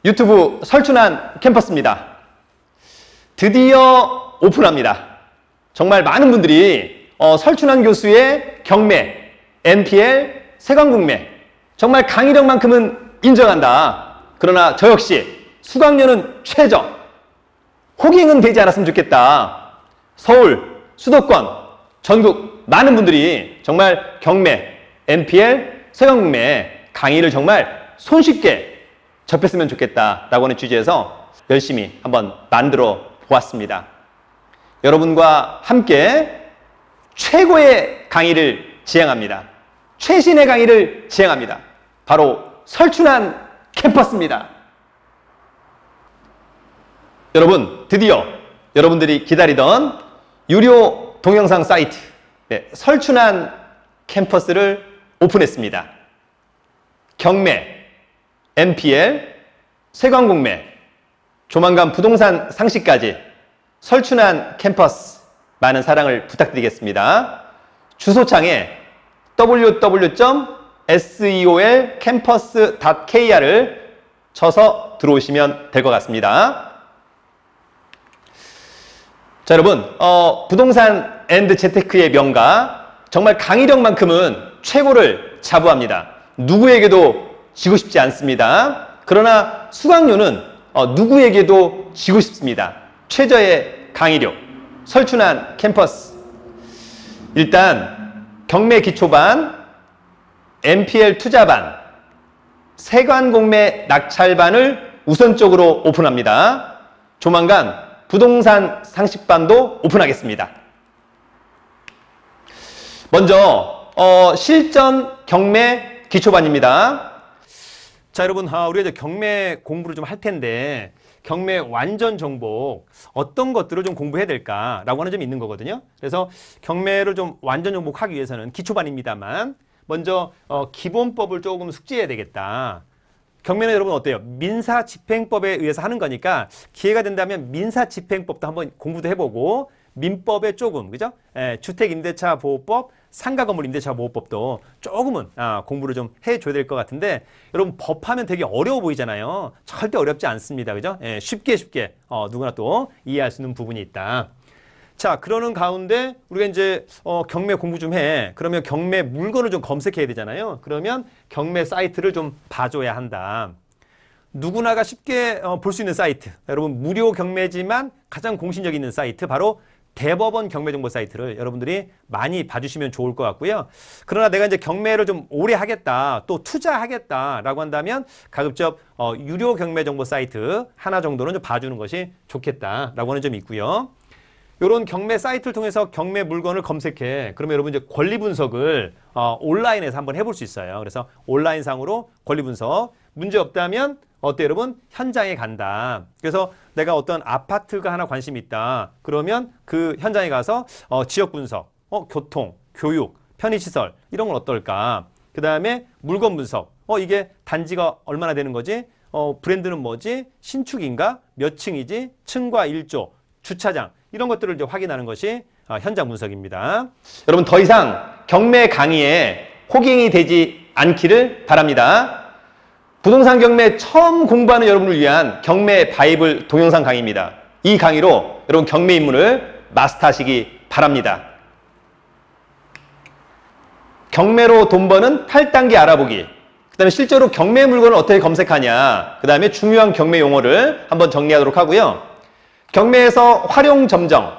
유튜브 설춘환 캠퍼스입니다. 드디어 오픈합니다. 정말 많은 분들이 설춘환 교수의 경매, NPL, 세관국매 정말 강의력만큼은 인정한다. 그러나 저 역시 수강료는 최저. 호갱은 되지 않았으면 좋겠다. 서울, 수도권, 전국 많은 분들이 정말 경매, NPL, 세관국매 강의를 정말 손쉽게 접했으면 좋겠다라고 하는 취지에서 열심히 한번 만들어 보았습니다. 여러분과 함께 최고의 강의를 지향합니다. 최신의 강의를 지향합니다. 바로 설춘환 캠퍼스입니다. 여러분, 드디어 여러분들이 기다리던 유료 동영상 사이트 설춘환 캠퍼스를 오픈했습니다. 경매, NPL, 세관국매, 조만간 부동산 상시까지 설춘환 캠퍼스 많은 사랑을 부탁드리겠습니다. 주소창에 www.seolcampus.kr을 쳐서 들어오시면 될 것 같습니다. 자, 여러분, 부동산 앤드 재테크의 명가 정말 강의력만큼은 최고를 자부합니다. 누구에게도 지고 싶지 않습니다. 그러나 수강료는 누구에게도 지고 싶습니다. 최저의 강의력, 설춘환 캠퍼스. 일단 경매 기초반, NPL 투자반, 세관공매 낙찰반을 우선적으로 오픈합니다. 조만간 부동산 상식반도 오픈하겠습니다. 먼저 실전 경매 기초반입니다. 자, 여러분, 우리가 이제 경매 공부를 좀 할 텐데 경매 완전 정복 어떤 것들을 좀 공부해야 될까라고 하는 점이 있는 거거든요. 그래서 경매를 좀 완전 정복하기 위해서는 기초반입니다만 먼저 기본법을 조금 숙지해야 되겠다. 경매는 여러분 어때요? 민사집행법에 의해서 하는 거니까 기회가 된다면 민사집행법도 한번 공부도 해보고 민법에 조금, 그죠? 주택임대차보호법, 상가건물임대차보호법도 조금은 공부를 좀 해줘야 될 것 같은데 여러분 법하면 되게 어려워 보이잖아요. 절대 어렵지 않습니다. 그죠? 쉽게 누구나 또 이해할 수 있는 부분이 있다. 자, 그러는 가운데 우리가 이제 경매 공부 좀 해. 그러면 경매 물건을 좀 검색해야 되잖아요. 그러면 경매 사이트를 좀 봐줘야 한다. 누구나가 쉽게 볼 수 있는 사이트. 여러분 무료 경매지만 가장 공신력 있는 사이트 바로 대법원 경매정보 사이트를 여러분들이 많이 봐주시면 좋을 것 같고요. 그러나 내가 이제 경매를 좀 오래 하겠다, 또 투자하겠다라고 한다면 가급적 유료 경매정보 사이트 하나 정도는 좀 봐주는 것이 좋겠다라고 하는 점이 있고요. 이런 경매 사이트를 통해서 경매 물건을 검색해. 그러면 여러분 이제 권리 분석을 온라인에서 한번 해볼 수 있어요. 그래서 온라인상으로 권리 분석 문제 없다면 어때 여러분? 현장에 간다. 그래서 내가 어떤 아파트가 하나 관심이 있다. 그러면 그 현장에 가서 지역 분석, 교통, 교육, 편의시설 이런 건 어떨까? 그 다음에 물건 분석. 이게 단지가 얼마나 되는 거지? 브랜드는 뭐지? 신축인가? 몇 층이지? 층과 일조, 주차장 이런 것들을 이제 확인하는 것이 현장 분석입니다. 여러분 더 이상 경매 강의에 호갱이 되지 않기를 바랍니다. 부동산 경매 처음 공부하는 여러분을 위한 경매 바이블 동영상 강의입니다. 이 강의로 여러분 경매 입문을 마스터하시기 바랍니다. 경매로 돈 버는 8단계 알아보기. 그 다음에 실제로 경매 물건을 어떻게 검색하냐. 그 다음에 중요한 경매 용어를 한번 정리하도록 하고요. 경매에서 활용 점정,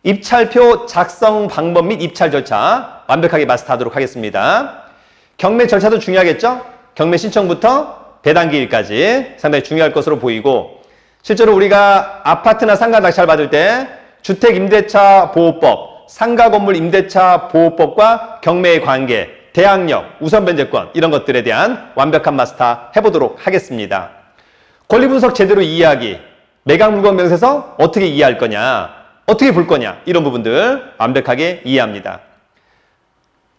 입찰표 작성 방법 및 입찰 절차 완벽하게 마스터하도록 하겠습니다. 경매 절차도 중요하겠죠? 경매 신청부터 배당기일까지 상당히 중요할 것으로 보이고 실제로 우리가 아파트나 상가 낙찰 받을 때 주택임대차보호법, 상가건물임대차보호법과 경매의 관계, 대항력, 우선변제권 이런 것들에 대한 완벽한 마스터 해보도록 하겠습니다. 권리분석 제대로 이해하기, 매각물건 명세서 어떻게 이해할 거냐, 어떻게 볼 거냐 이런 부분들 완벽하게 이해합니다.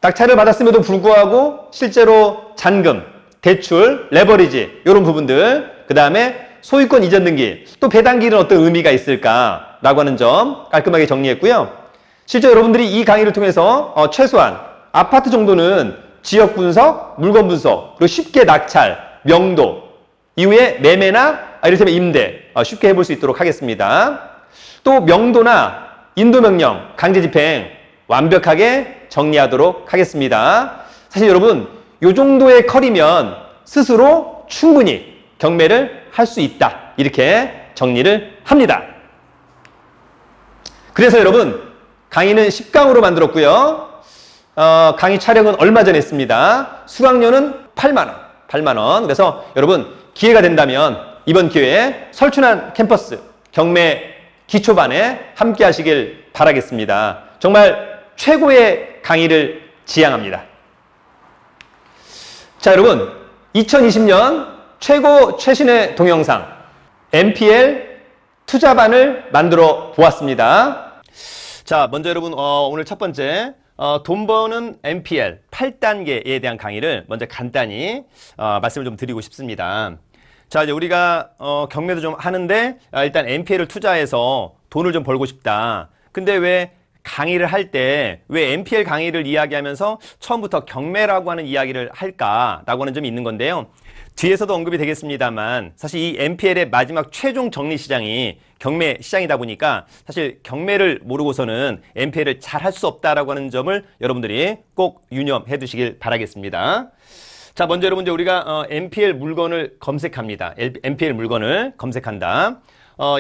낙찰을 받았음에도 불구하고 실제로 잔금, 대출, 레버리지 이런 부분들, 그 다음에 소유권 이전 등기, 또 배당기는 어떤 의미가 있을까라고 하는 점 깔끔하게 정리했고요. 실제 여러분들이 이 강의를 통해서 최소한 아파트 정도는 지역 분석, 물건 분석, 그리고 쉽게 낙찰, 명도, 이후에 매매나 이를테면 임대 쉽게 해볼 수 있도록 하겠습니다. 또 명도나 인도명령, 강제집행 완벽하게 정리하도록 하겠습니다. 사실 여러분 이 정도의 컬이면 스스로 충분히 경매를 할 수 있다. 이렇게 정리를 합니다. 그래서 여러분 강의는 10강으로 만들었고요. 강의 촬영은 얼마 전에 했습니다. 수강료는 8만 원. 8만 원. 그래서 여러분 기회가 된다면 이번 기회에 설춘한 캠퍼스 경매 기초반에 함께 하시길 바라겠습니다. 정말 최고의 강의를 지향합니다. 자, 여러분 2020년 최신의 동영상 MPL 투자반을 만들어 보았습니다. 자, 먼저 여러분 오늘 첫 번째 돈 버는 MPL 8단계에 대한 강의를 먼저 간단히 말씀을 좀 드리고 싶습니다. 자, 이제 우리가 경매도 좀 하는데 일단 MPL을 투자해서 돈을 좀 벌고 싶다. 근데 왜 강의를 할 때 왜 MPL 강의를 이야기하면서 처음부터 경매라고 하는 이야기를 할까라고 하는 점이 있는 건데요. 뒤에서도 언급이 되겠습니다만 사실 이 MPL의 마지막 최종 정리 시장이 경매 시장이다 보니까 사실 경매를 모르고서는 MPL을 잘 할 수 없다라고 하는 점을 여러분들이 꼭 유념해 두시길 바라겠습니다. 자, 먼저 여러분 우리가 MPL 물건을 검색합니다. MPL 물건을 검색한다.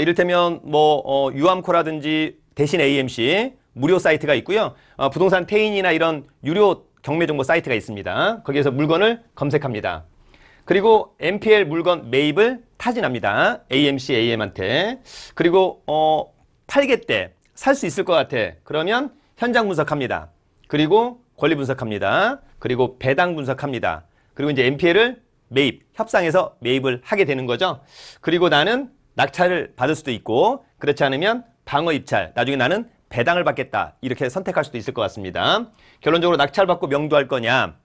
이를테면 뭐 유암코라든지 대신 AMC 무료 사이트가 있고요. 부동산 태인이나 이런 유료 경매 정보 사이트가 있습니다. 거기에서 물건을 검색합니다. 그리고 MPL 물건 매입을 타진합니다. AMC, AM한테. 그리고 팔겠대. 살 수 있을 것 같아. 그러면 현장 분석합니다. 그리고 권리 분석합니다. 그리고 배당 분석합니다. 그리고 이제 MPL을 매입, 협상해서 매입을 하게 되는 거죠. 그리고 나는 낙찰을 받을 수도 있고 그렇지 않으면 방어 입찰, 나중에 나는 배당을 받겠다. 이렇게 선택할 수도 있을 것 같습니다. 결론적으로 낙찰받고 명도할 거냐,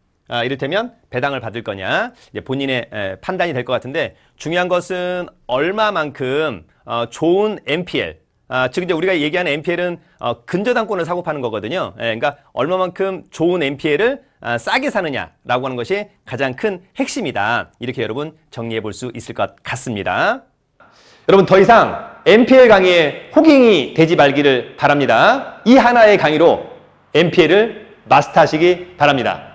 이를테면 배당을 받을 거냐, 이제 본인의 판단이 될 것 같은데 중요한 것은 얼마만큼 좋은 MPL, 즉 이제 우리가 얘기하는 MPL은 근저당권을 사고 파는 거거든요. 그러니까 얼마만큼 좋은 MPL을 싸게 사느냐라고 하는 것이 가장 큰 핵심이다. 이렇게 여러분 정리해 볼 수 있을 것 같습니다. 여러분 더 이상 MPL 강의에 호갱이 되지 말기를 바랍니다. 이 하나의 강의로 MPL을 마스터하시기 바랍니다.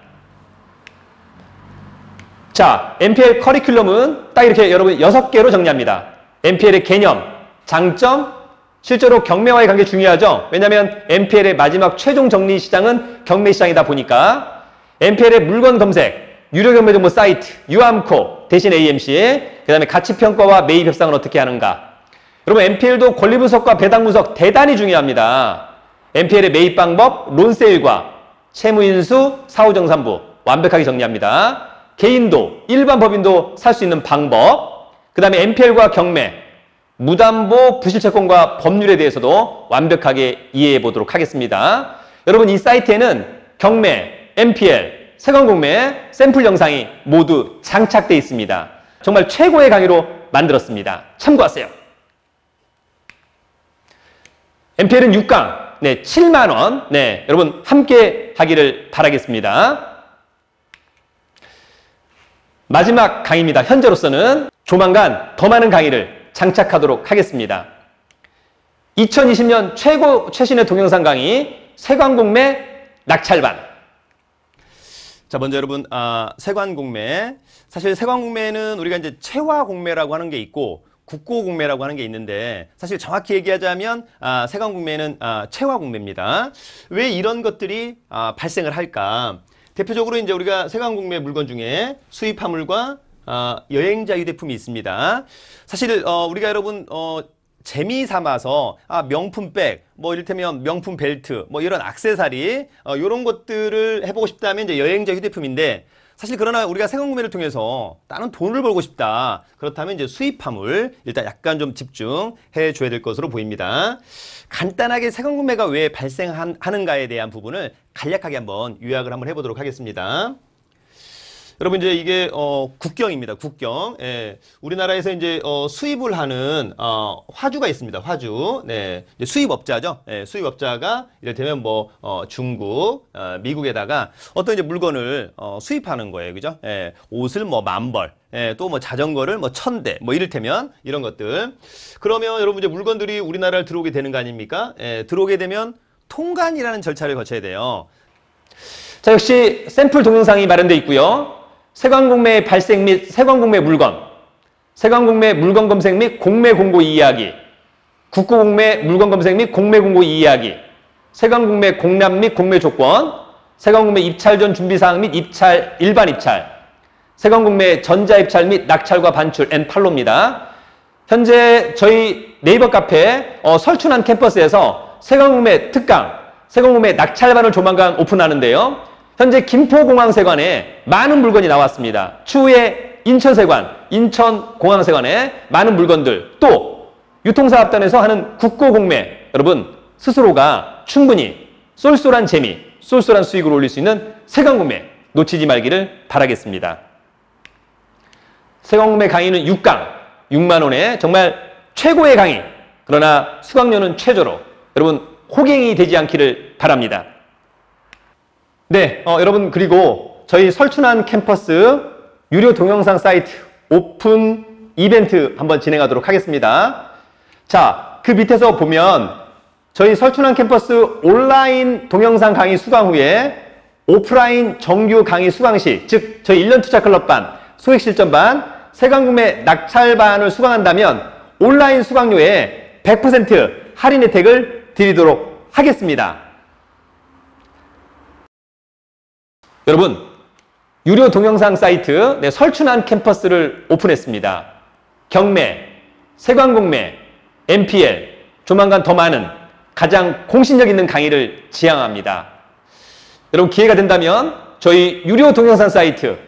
자, MPL 커리큘럼은 딱 이렇게 여러분 6개로 정리합니다. MPL의 개념, 장점, 실제로 경매와의 관계 중요하죠. 왜냐하면 MPL의 마지막 최종 정리 시장은 경매 시장이다 보니까 MPL의 물건 검색, 유료 경매 정보 사이트, 유암코, 대신 AMC, 그 다음에 가치평가와 매입 협상을 어떻게 하는가. 여러분 MPL도 권리 분석과 배당 분석 대단히 중요합니다. MPL의 매입 방법, 론세일과 채무인수, 사후정산부 완벽하게 정리합니다. 개인도, 일반 법인도 살 수 있는 방법, 그 다음에 MPL과 경매, 무담보 부실채권과 법률에 대해서도 완벽하게 이해해 보도록 하겠습니다. 여러분 이 사이트에는 경매, MPL, 세관공매 샘플 영상이 모두 장착되어 있습니다. 정말 최고의 강의로 만들었습니다. 참고하세요. MPL은 6강, 네, 7만 원, 네, 여러분 함께 하기를 바라겠습니다. 마지막 강의입니다. 현재로서는 조만간 더 많은 강의를 장착하도록 하겠습니다. 2020년 최신의 동영상 강의 세관공매 낙찰반. 자, 먼저 여러분 세관공매, 사실 세관공매는 우리가 이제 채화공매라고 하는 게 있고 국고공매라고 하는 게 있는데 사실 정확히 얘기하자면 세관공매는 채화공매입니다. 왜 이런 것들이 발생을 할까? 대표적으로 이제 우리가 세관공매 물건 중에 수입 화물과 여행자 휴대품이 있습니다. 사실 우리가 여러분 재미 삼아서 명품백, 뭐 이를테면 명품 벨트, 뭐 이런 액세서리 이런 것들을 해보고 싶다면 이제 여행자 휴대품인데 사실 그러나 우리가 세관공매를 통해서 다른 돈을 벌고 싶다. 그렇다면 이제 수입 화물 일단 약간 좀 집중해 줘야 될 것으로 보입니다. 간단하게 세관공매가 왜 발생하는가에 대한 부분을 간략하게 한번 요약을 한번 해보도록 하겠습니다. 여러분 이제 이게 국경입니다. 국경. 예. 우리나라에서 이제 수입을 하는 화주가 있습니다. 화주. 네. 이제 수입업자죠. 예. 수입업자가 이를테면 뭐 중국, 미국에다가 어떤 이제 물건을 수입하는 거예요. 그죠? 예. 옷을 뭐 10,000벌. 예, 또 뭐 자전거를 뭐 1,000대, 뭐 이를테면 이런 것들. 그러면 여러분 이제 물건들이 우리나라를 들어오게 되는 거 아닙니까? 예, 들어오게 되면 통관이라는 절차를 거쳐야 돼요. 자, 역시 샘플 동영상이 마련되어 있고요. 세관공매의 발생 및 세관공매 물건, 세관공매 물건 검색 및 공매 공고 이야기, 국고공매 물건 검색 및 공매 공고 이야기, 세관공매 공납 및 공매 조건, 세관공매 입찰 전 준비사항 및 입찰, 일반 입찰, 세관공매 전자입찰 및 낙찰과 반출 N8로입니다. 현재 저희 네이버 카페 설춘한 캠퍼스에서 세관공매 특강, 세관공매 낙찰반을 조만간 오픈하는데요. 현재 김포공항세관에 많은 물건이 나왔습니다. 추후에 인천세관, 인천공항세관에 많은 물건들, 또 유통사업단에서 하는 국고공매, 여러분 스스로가 충분히 쏠쏠한 재미, 쏠쏠한 수익을 올릴 수 있는 세관공매 놓치지 말기를 바라겠습니다. 세관공매 강의는 6강, 6만 원에 정말 최고의 강의, 그러나 수강료는 최저로 여러분 호갱이 되지 않기를 바랍니다. 네, 여러분 그리고 저희 설춘한 캠퍼스 유료 동영상 사이트 오픈 이벤트 한번 진행하도록 하겠습니다. 자, 그 밑에서 보면 저희 설춘한 캠퍼스 온라인 동영상 강의 수강 후에 오프라인 정규 강의 수강 시, 즉 저희 1년 투자 클럽반, 소액 실전반, 세관공매 낙찰반을 수강한다면 온라인 수강료에 100% 할인 혜택을 드리도록 하겠습니다. 여러분, 유료 동영상 사이트 설춘한 캠퍼스를 오픈했습니다. 경매, 세관공매, MPL, 조만간 더 많은 가장 공신력 있는 강의를 지향합니다. 여러분 기회가 된다면 저희 유료 동영상 사이트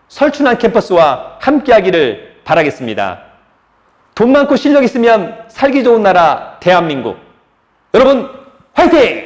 설춘한 캠퍼스와 함께하기를 바라겠습니다. 돈 많고 실력 있으면 살기 좋은 나라 대한민국. 여러분 화이팅!